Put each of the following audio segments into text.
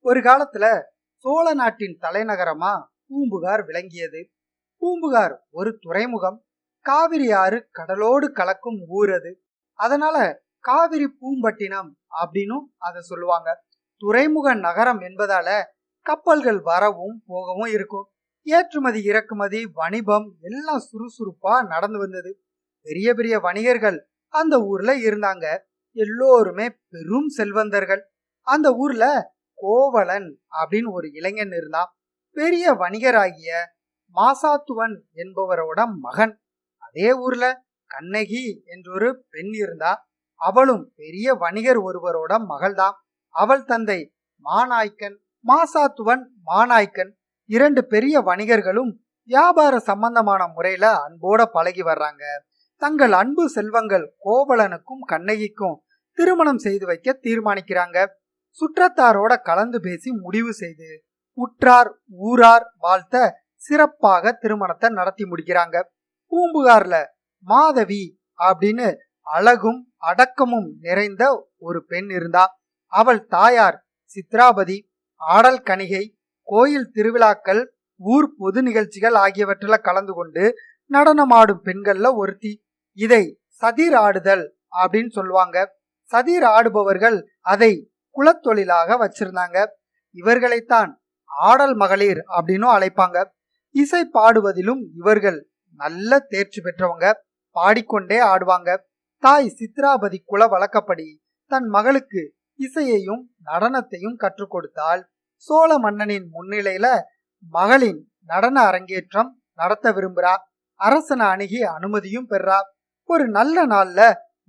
ஒரு காலத்துல சோழ நாட்டின் தலைநகரமா பூம்புகார் விளங்கியது. பூம்புகார் ஒரு துறைமுகம். காவிரி ஆறு கடலோடு கலக்கும் ஊர் அது. அதனால காவிரி பூம்பட்டினம் அப்படின்னு அதை சொல்லுவாங்க. துறைமுக நகரம் என்பதால கப்பல்கள் வரவும் போகவும் இருக்கும். ஏற்றுமதி இறக்குமதி வணிபம் எல்லாம் சுறுசுறுப்பா நடந்து வந்தது. பெரிய பெரிய வணிகர்கள் அந்த ஊர்ல இருந்தாங்க. எல்லோருமே பெரும் செல்வந்தர்கள். அந்த ஊர்ல கோவலன் அப்படின்னு ஒரு இளைஞன் இருந்தான். பெரிய வணிகராகிய மாசாத்துவன் என்பவரோட மகன். அதே ஊர்ல கண்ணகி என்றொரு பெண் இருந்தா. அவளும் பெரிய வணிகர் ஒருவரோட மகள்தான். அவள் தந்தை மாநாய்க்கன். மாசாத்துவன் மாநாய்க்கன் இரண்டு பெரிய வணிகர்களும் வியாபார சம்பந்தமான முறையில அன்போட பழகி வர்றாங்க. தங்கள் அன்பு செல்வங்கள் கோவலனுக்கும் கண்ணகிக்கும் திருமணம் செய்து வைக்க தீர்மானிக்கிறாங்க. சுற்றத்தாரோட கலந்து பேசி முடிவு செய்து உற்றார் ஊரார் வாழ்த்த சிறப்பாக திருமணத்தை நடத்தி முடிக்கிறாங்க. பூம்புகார்ல மாதவி அப்படின்னு அழகும் அடக்கமும் நிறைந்த ஒரு பெண் இருந்தா. அவள் தாயார் சித்ராபதி ஆடல் கணிகை. கோயில் திருவிழாக்கள் ஊர் பொது நிகழ்ச்சிகள் ஆகியவற்றில் கலந்து கொண்டு நடனமாடும் பெண்கள்ல ஒருத்தி. இதை சதிர் ஆடுதல் அப்படின்னு சொல்லுவாங்க. சதிர் ஆடுபவர்கள் அதை குலத்தொழிலாக வச்சிருந்தாங்க. இவர்களைத்தான் ஆடல் மகளிர் அப்படின்னு அழைப்பாங்க. இசை பாடுவதிலும் இவர்கள் நல்ல தேர்ச்சி பெற்றவங்க. பாடிக்கொண்டே ஆடுவாங்க. தாய் சித்ராபதி குல வழக்கப்படி தன் மகளுக்கு இசையையும் நடனத்தையும் கற்றுக் கொடுத்தால் சோழ மன்னனின் முன்னிலையில மகளின் நடன அரங்கேற்றம் நடத்த விரும்புறா. அரசனை அணுகி அனுமதியும் பெறா. ஒரு நல்ல நாள்ல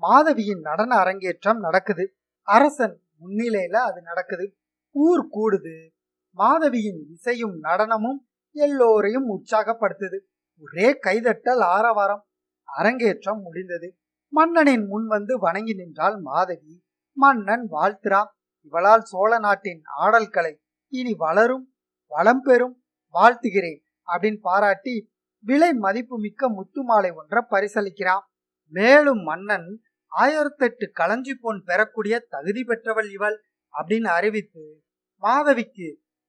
மாதவியின் நடன அரங்கேற்றம் நடக்குது. அரசன் முன்னிலையில அது நடக்குது. ஊர் கூடுது. மாதவியின் இசையும் நடனமும் எல்லோரையும் உற்சாகப்படுத்துது. ஒரே கைதட்டல் ஆரவாரம். அரங்கேற்றம் முடிந்தது. மன்னனின் முன் வந்து வணங்கி நின்றாள் மாதவி. மன்னன் வாழ்த்துறான். இவளால் சோழ நாட்டின் ஆடல் கலை இனி வளரும் வளம் பெறும், வாழ்த்துகிறேன் அப்படின்னு பாராட்டி விலை மதிப்பு மிக்க முத்து மாலை ஒன்றை பரிசளிக்கிறான். மேலும் மன்னன் 1008 களஞ்சி பொன் பெறக்கூடிய தகுதி பெற்றவள் இவள் அப்படின்னு அறிவித்து மாதவிக்கு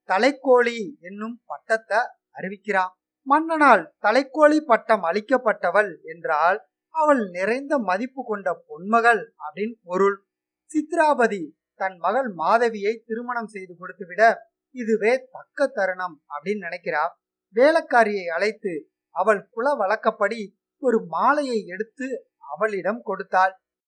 தலைக்கோழி என்னும் பட்டத்தை அறிவிக்கிறான். மன்னனால் தலைக்கோழி பட்டம் அளிக்கப்பட்டவள் என்றால் அவள் நிறைந்த மதிப்பு கொண்ட பொன்மகள் அப்படின்னு பொருள். சித்ராபதி தன் மகள் மாதவியை திருமணம் செய்து கொடுத்து விட இதுவே தக்க தருணம் அப்படின்னு நினைக்கிறா. வேலைக்காரியை அழைத்து அவள் குல வழக்கப்படி ஒரு மாலையை எடுத்து அவளிடம் கொடுத்தாள்.